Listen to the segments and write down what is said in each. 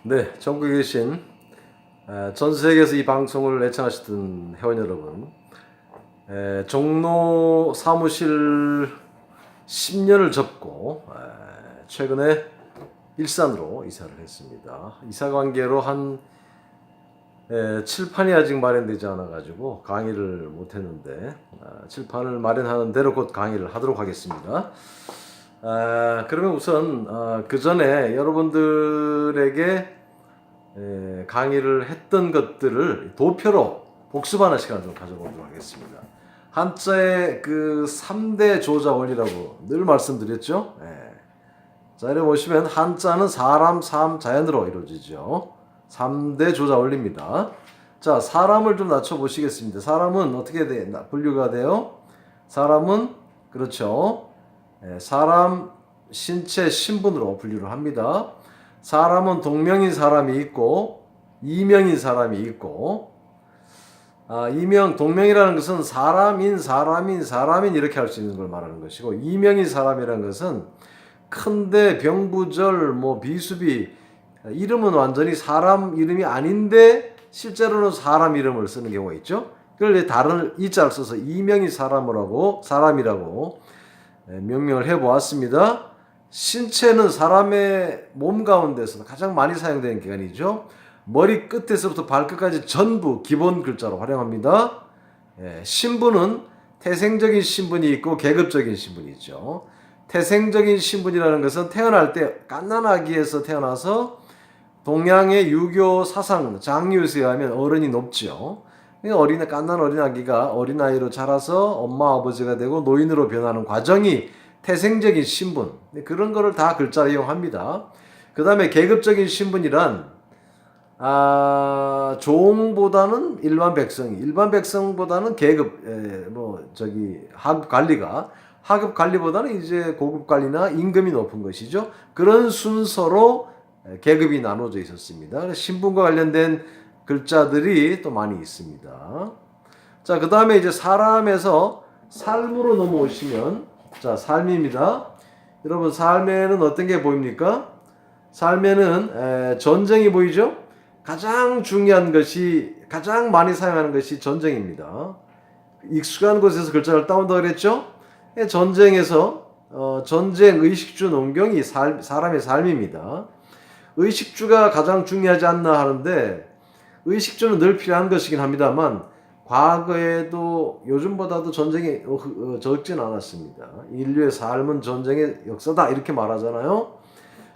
네, 전국에 계신 전 세계에서 이 방송을 애청하시던 회원 여러분, 종로 사무실 10년을 접고 최근에 일산으로 이사를 했습니다. 이사 관계로 한 칠판이 아직 마련되지 않아 가지고 강의를 못 했는데 칠판을 마련하는 대로 곧 강의를 하도록 하겠습니다. 그러면 우선 그 전에 여러분들에게 강의를 했던 것들을 도표로 복습하는 시간을 좀 가져보도록 하겠습니다. 한자의 그 3대 조자 원리라고 늘 말씀드렸죠. 자, 이렇게 보시면 한자는 사람, 삶, 자연으로 이루어지죠. 3대 조자 원리입니다. 자, 사람을 좀 낮춰보시겠습니다. 사람은 어떻게 분류가 돼요? 사람은 그렇죠. 사람, 신체, 신분으로 분류를 합니다. 사람은 동명인 사람이 있고 이명인 사람이 있고 이명, 동명이라는 것은 사람인 이렇게 할 수 있는 걸 말하는 것이고 이명인 사람이라는 것은 큰데 병부절 뭐 비수비 이름은 완전히 사람 이름이 아닌데 실제로는 사람 이름을 쓰는 경우가 있죠. 그걸 다른 이자를 써서 이명인 사람이라고 명명을 해보았습니다. 신체는 사람의 몸 가운데서 가장 많이 사용되는 기관이죠. 머리 끝에서부터 발끝까지 전부 기본 글자로 활용합니다. 신분은 태생적인 신분이 있고 계급적인 신분이 있죠. 태생적인 신분이라는 것은 태어날 때 갓난아기에서 태어나서 동양의 유교 사상 장유에 의하면 어른이 높죠. 갓난 어린아기가 어린아이로 자라서 엄마 아버지가 되고 노인으로 변하는 과정이 태생적인 신분, 그런 거를 다 글자로 이용합니다. 그 다음에 계급적인 신분이란 종보다는 일반 백성보다는 계급 하급 관리보다는 이제 고급 관리나 임금이 높은 것이죠. 그런 순서로 계급이 나눠져 있었습니다. 신분과 관련된 글자들이 또 많이 있습니다. 자, 그 다음에 이제 사람에서 삶으로 넘어오시면, 자, 삶입니다. 여러분, 삶에는 어떤 게 보입니까? 삶에는 전쟁이 보이죠? 가장 중요한 것이, 가장 많이 사용하는 것이 전쟁입니다. 익숙한 곳에서 글자를 따온다 그랬죠? 전쟁에서 전쟁, 의식주, 농경이 사람의 삶입니다. 의식주가 가장 중요하지 않나 하는데 의식주는 늘 필요한 것이긴 합니다만 과거에도 요즘보다도 전쟁이 적진 않았습니다. 인류의 삶은 전쟁의 역사다 이렇게 말하잖아요.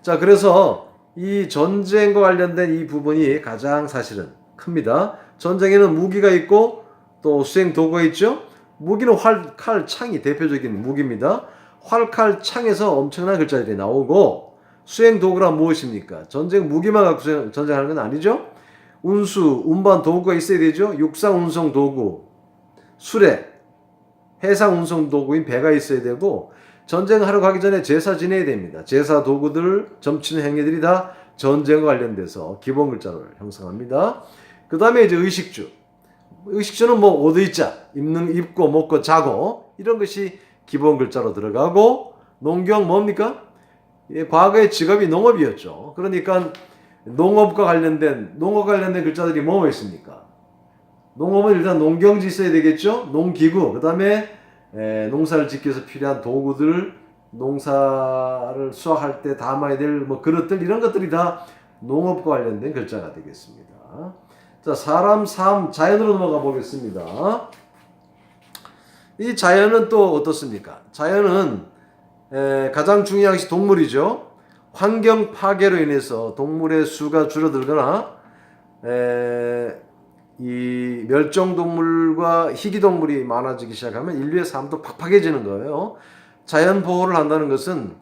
자, 그래서 이 전쟁과 관련된 이 부분이 가장 사실은 큽니다. 전쟁에는 무기가 있고 또 수행 도구가 있죠. 무기는 활, 칼, 창이 대표적인 무기입니다. 활, 칼, 창에서 엄청난 글자들이 나오고 수행 도구란 무엇입니까? 전쟁 무기만 갖고 전쟁하는 건 아니죠. 운수, 운반 도구가 있어야 되죠. 육상 운송 도구, 수레, 해상 운송 도구인 배가 있어야 되고 전쟁하러 가기 전에 제사 지내야 됩니다. 제사 도구들, 점치는 행위들이 다 전쟁과 관련돼서 기본 글자를 형성합니다. 그 다음에 이제 의식주. 의식주는 뭐 옷 의자, 입고 먹고 자고 이런 것이 기본 글자로 들어가고 농경 뭡니까? 과거의 직업이 농업이었죠. 그러니까 농업과 관련된 글자들이 뭐가 있습니까? 농업은 일단 농경지 있어야 되겠죠. 농기구, 그 다음에 농사를 짓기 위해서 필요한 도구들, 농사를 수확할 때 담아야 될 뭐 그릇들 이런 것들이 다 농업과 관련된 글자가 되겠습니다. 자, 사람, 삶, 자연으로 넘어가 보겠습니다. 이 자연은 또 어떻습니까? 자연은 가장 중요한 것이 동물이죠. 환경 파괴로 인해서 동물의 수가 줄어들거나 이 멸종동물과 희귀동물이 많아지기 시작하면 인류의 삶도 팍팍해지는 거예요. 자연 보호를 한다는 것은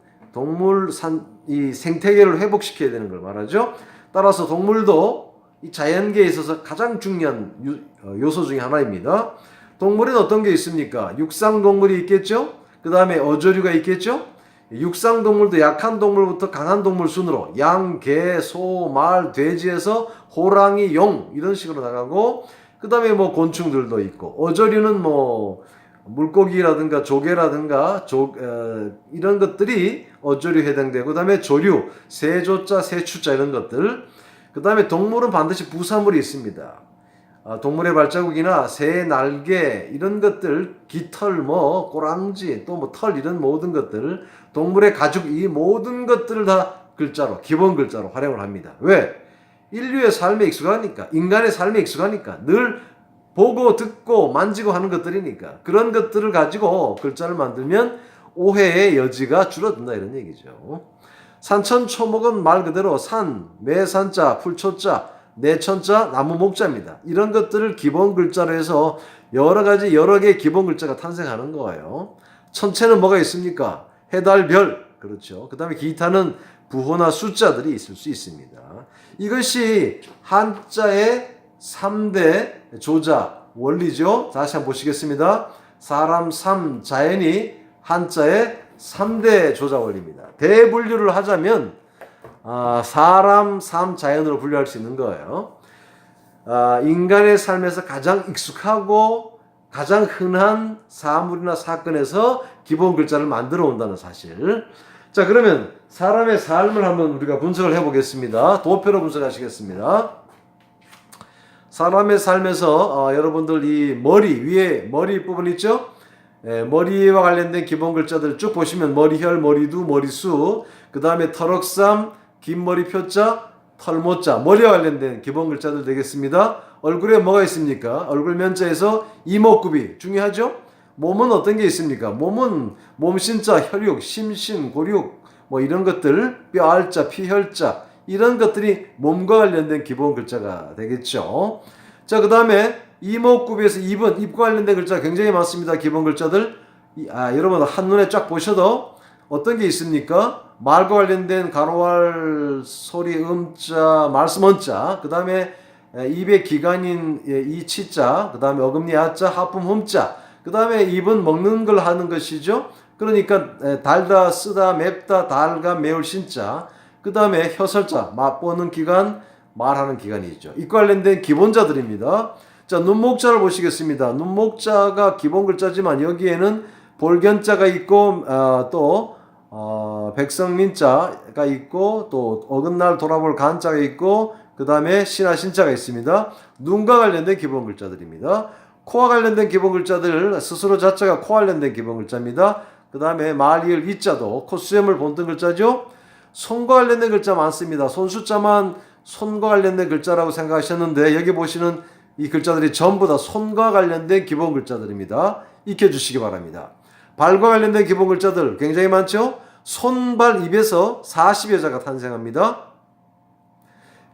이 생태계를 회복시켜야 되는 걸 말하죠. 따라서 동물도 이 자연계에 있어서 가장 중요한 요소 중에 하나입니다. 동물은 어떤 게 있습니까? 육상동물이 있겠죠? 그 다음에 어조류가 있겠죠? 육상동물도 약한 동물부터 강한 동물 순으로 양, 개, 소, 말, 돼지에서 호랑이, 용 이런 식으로 나가고 그 다음에 뭐 곤충들도 있고 어조류는 뭐 물고기라든가 조개라든가 이런 것들이 어조류 해당되고 그 다음에 조류, 새조자, 새추자 이런 것들 그 다음에 동물은 반드시 부사물이 있습니다. 동물의 발자국이나 새 날개 이런 것들, 깃털, 뭐 꼬랑지, 또 뭐 털 이런 모든 것들, 동물의 가죽 이 모든 것들을 다 글자로 기본 글자로 활용을 합니다. 왜? 인류의 삶에 익숙하니까, 인간의 삶에 익숙하니까, 늘 보고 듣고 만지고 하는 것들이니까 그런 것들을 가지고 글자를 만들면 오해의 여지가 줄어든다 이런 얘기죠. 산천초목은 말 그대로 산, 매산자, 풀초자, 내천자, 나무 목자입니다. 이런 것들을 기본 글자로 해서 여러 개의 기본 글자가 탄생하는 거예요. 천체는 뭐가 있습니까? 해달, 별. 그렇죠. 그 다음에 기타는 부호나 숫자들이 있을 수 있습니다. 이것이 한자의 3대 조자 원리죠. 다시 한번 보시겠습니다. 사람, 삶, 자연이 한자의 3대 조자 원리입니다. 대분류를 하자면 사람, 삶, 자연으로 분류할 수 있는 거예요. 인간의 삶에서 가장 익숙하고 가장 흔한 사물이나 사건에서 기본 글자를 만들어 온다는 사실. 자, 그러면 사람의 삶을 한번 우리가 분석을 해보겠습니다. 도표로 분석하시겠습니다. 사람의 삶에서 여러분들 이 머리 위에 머리 부분 있죠? 머리와 관련된 기본 글자들 쭉 보시면 머리혈, 머리두, 머리수, 그 다음에 털억삼, 긴 머리 표자, 털모자, 머리와 관련된 기본 글자들 되겠습니다. 얼굴에 뭐가 있습니까? 얼굴 면자에서 이목구비 중요하죠? 몸은 어떤 게 있습니까? 몸은 몸신자, 혈육, 심신, 고륙 뭐 이런 것들, 뼈알자, 피혈자 이런 것들이 몸과 관련된 기본 글자가 되겠죠. 자, 그 다음에 이목구비에서 입은 입과 관련된 글자 굉장히 많습니다. 기본 글자들. 여러분 한눈에 쫙 보셔도 어떤 게 있습니까? 말과 관련된 가로알, 소리, 음자, 말씀 언자, 그 다음에 입의 기관인 이치자, 그 다음에 어금니 아자, 하품 흠자, 그 다음에 입은 먹는 걸 하는 것이죠. 그러니까 달다, 쓰다, 맵다, 달가, 매울 신자, 그 다음에 혀설자, 맛보는 기관, 말하는 기관이 있죠. 이과 관련된 기본자들입니다. 자, 눈목자를 보시겠습니다. 눈목자가 기본 글자지만 여기에는 볼견자가 있고 또 백성민자가 있고 또 어긋날 돌아볼 간자가 있고 그 다음에 신하 신자가 있습니다. 눈과 관련된 기본 글자들입니다. 코와 관련된 기본 글자들 스스로 자체가 코 관련된 기본 글자입니다. 그 다음에 말이을 이자도 코수염을 본뜬 글자죠. 손과 관련된 글자 많습니다. 손수자만 손과 관련된 글자라고 생각하셨는데 여기 보시는 이 글자들이 전부 다 손과 관련된 기본 글자들입니다. 익혀주시기 바랍니다. 발과 관련된 기본 글자들 굉장히 많죠. 손, 발, 입에서 40여 자가 탄생합니다.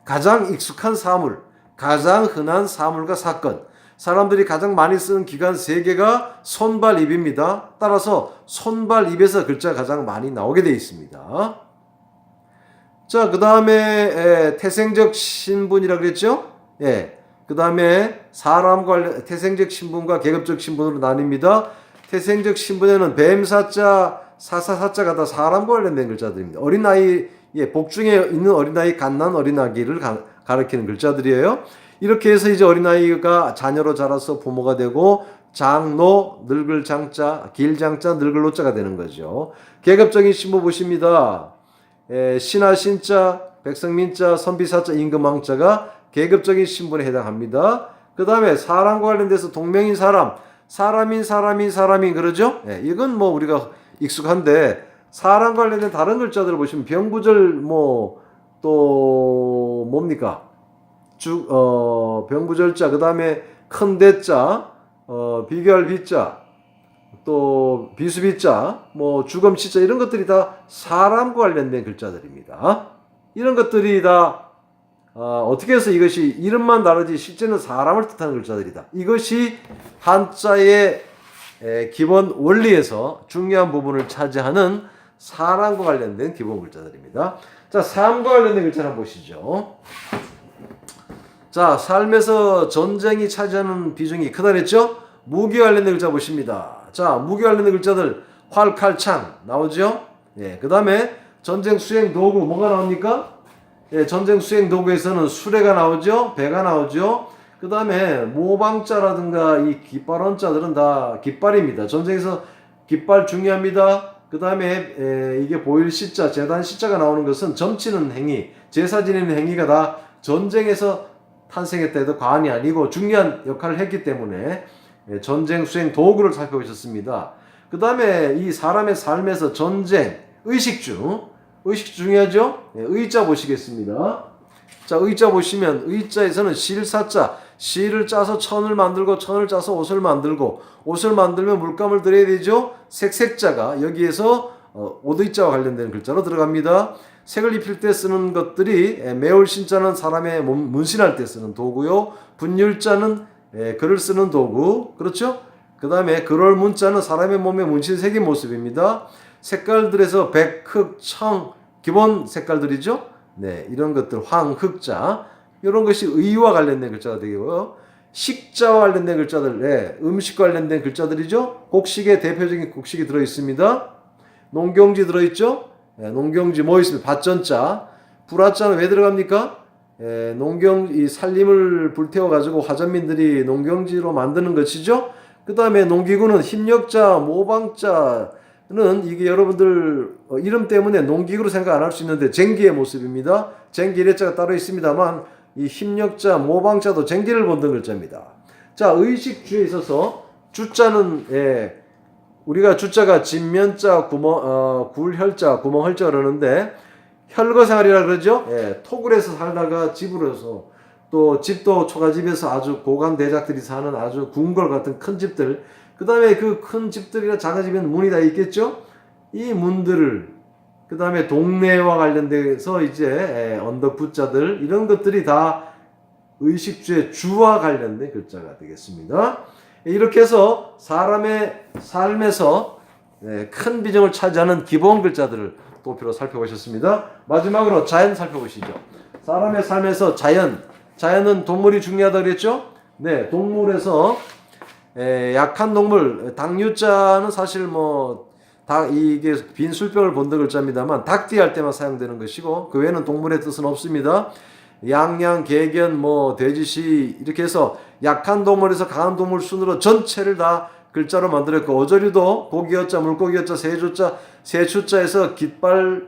가장 익숙한 사물, 가장 흔한 사물과 사건, 사람들이 가장 많이 쓰는 기관 3개가 손, 발, 입입니다. 따라서 손, 발, 입에서 글자가 가장 많이 나오게 되어 있습니다. 자, 그 다음에 태생적 신분이라고 그랬죠? 예. 그 다음에 사람과 관련 태생적 신분과 계급적 신분으로 나뉩니다. 태생적 신분에는 뱀사자, 사사사자가 다 사람과 관련된 글자들입니다. 어린아이, 복중에 있는 어린아이, 갓난 어린아기를 가리키는 글자들이에요. 이렇게 해서 이제 어린아이가 자녀로 자라서 부모가 되고 장노, 늙을 장자, 길장자, 늙을 노자가 되는 거죠. 계급적인 신분 보십니다. 신하 신자, 백성민자, 선비사자, 임금왕자가 계급적인 신분에 해당합니다. 그 다음에 사람과 관련돼서 동명인 사람, 사람인 그러죠? 이건 뭐 우리가 익숙한데 사람과 관련된 다른 글자들을 보시면 병부절 또 뭡니까? 병부절자, 그 다음에 큰 대자, 비교할 비자, 또 비수비자, 주검치자 이런 것들이 다 사람과 관련된 글자들입니다. 이런 것들이 다 어떻게 해서 이것이 이름만 다르지 실제는 사람을 뜻하는 글자들이다. 이것이 한자의 기본 원리에서 중요한 부분을 차지하는 사람과 관련된 기본 글자들입니다. 자, 삶과 관련된 글자 한번 보시죠. 자, 삶에서 전쟁이 차지하는 비중이 크다 그랬죠? 무기와 관련된 글자 보십니다. 자, 무기와 관련된 글자들 활, 칼, 창 나오죠? 그 다음에 전쟁 수행 도구 뭐가 나옵니까? 전쟁 수행 도구에서는 수레가 나오죠? 배가 나오죠? 그 다음에 모방자라든가 이 깃발 원자들은 다 깃발입니다. 전쟁에서 깃발 중요합니다. 그 다음에 이게 보일 시자, 재단 시자가 나오는 것은 점치는 행위, 제사 지내는 행위가 다 전쟁에서 탄생했다 해도 과언이 아니고 중요한 역할을 했기 때문에 전쟁 수행 도구를 살펴보셨습니다. 그 다음에 이 사람의 삶에서 전쟁, 의식주 중요하죠? 의자 보시겠습니다. 자, 의자 보시면 의자에서는 실사자, 실을 짜서 천을 만들고 천을 짜서 옷을 만들고 옷을 만들면 물감을 들여야 되죠. 색자가 여기에서 옷의자와 관련된 글자로 들어갑니다. 색을 입힐 때 쓰는 것들이 매울신자는 사람의 몸 문신할 때 쓰는 도구요. 분율자는 글을 쓰는 도구. 그렇죠? 그 다음에 글월 문자는 사람의 몸에 문신 새긴 모습입니다. 색깔들에서 백, 흑, 청 기본 색깔들이죠. 네, 이런 것들 황, 흑자 이런 것이 의와 관련된 글자가 되고요. 식자와 관련된 글자들, 네, 음식과 관련된 글자들이죠. 곡식에 대표적인 곡식이 들어 있습니다. 농경지 들어 있죠. 네, 농경지 뭐 있습니까? 밭전자, 불화자는 왜 들어갑니까? 이 산림을 불태워 가지고 화전민들이 농경지로 만드는 것이죠. 그 다음에 농기구는 힘력자, 모방자는 이게 여러분들 이름 때문에 농기구로 생각 안 할 수 있는데 쟁기의 모습입니다. 쟁기 일자가 따로 있습니다만 이 힘력자, 모방자도 쟁기를 본다는 글자입니다. 자, 의식주에 있어서 주자는 우리가 주자가 진면자, 굴혈자, 구멍혈자 그러는데 혈거생활이라 그러죠. 토굴에서 살다가 집으로 해서 또 집도 초가집에서 아주 고관 대작들이 사는 아주 궁궐 같은 큰 집들, 그 다음에 그 큰 집들이나 작은 집에는 문이 다 있겠죠. 이 문들을 그 다음에 동네와 관련돼서 이제 언덕붙자들 이런 것들이 다 의식주의 주와 관련된 글자가 되겠습니다. 이렇게 해서 사람의 삶에서 큰 비중을 차지하는 기본 글자들을 도표로 살펴보셨습니다. 마지막으로 자연 살펴보시죠. 사람의 삶에서 자연은 동물이 중요하다고 그랬죠? 네, 동물에서 약한 동물, 당류자는 사실 이게 빈 술병을 본다 글자입니다만 닭띠 할 때만 사용되는 것이고 그 외에는 동물의 뜻은 없습니다. 양양, 개견, 돼지시 이렇게 해서 약한 동물에서 강한 동물 순으로 전체를 다 글자로 만들었고 어조류도 고기어자, 물고기어자, 새조자, 새추자에서 깃발,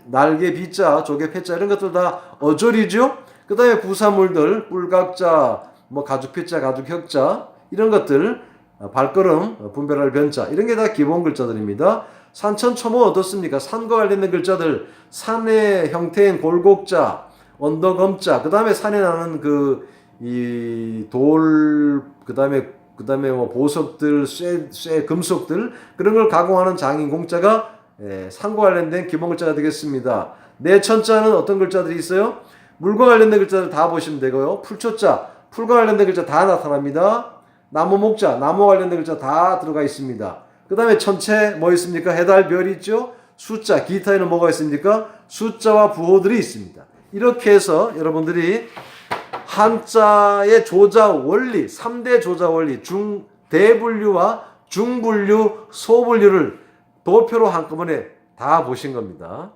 날개 비자, 조개 패자 이런 것들 다 어조류죠. 그 다음에 부사물들 뿔각자, 가죽피자, 가죽혁자 이런 것들 발걸음, 분별할 변자 이런 게 다 기본 글자들입니다. 산천초모 어떻습니까? 산과 관련된 글자들 산의 형태인 골곡자, 언덕엄자 그 다음에 산에 나는 그 다음에 보석들, 쇠, 금속들 그런 걸 가공하는 장인 공자가 산과 관련된 기본 글자가 되겠습니다. 내천자는 어떤 글자들이 있어요? 물과 관련된 글자들 다 보시면 되고요. 풀초자, 풀과 관련된 글자 다 나타납니다. 나무 목자, 나무 관련된 글자 다 들어가 있습니다. 그 다음에 천체 뭐 있습니까? 해달, 별이 있죠. 숫자, 기타에는 뭐가 있습니까? 숫자와 부호들이 있습니다. 이렇게 해서 여러분들이 한자의 조자 원리, 3대 조자 원리, 대분류와 중분류, 소분류를 도표로 한꺼번에 다 보신 겁니다.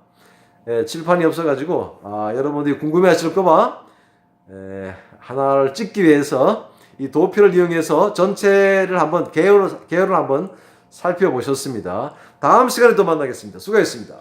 칠판이 없어가지고 여러분들이 궁금해하실까봐 하나를 찍기 위해서 이 도표를 이용해서 전체를 한번 개요를 한번 살펴보셨습니다. 다음 시간에 또 만나겠습니다. 수고하셨습니다.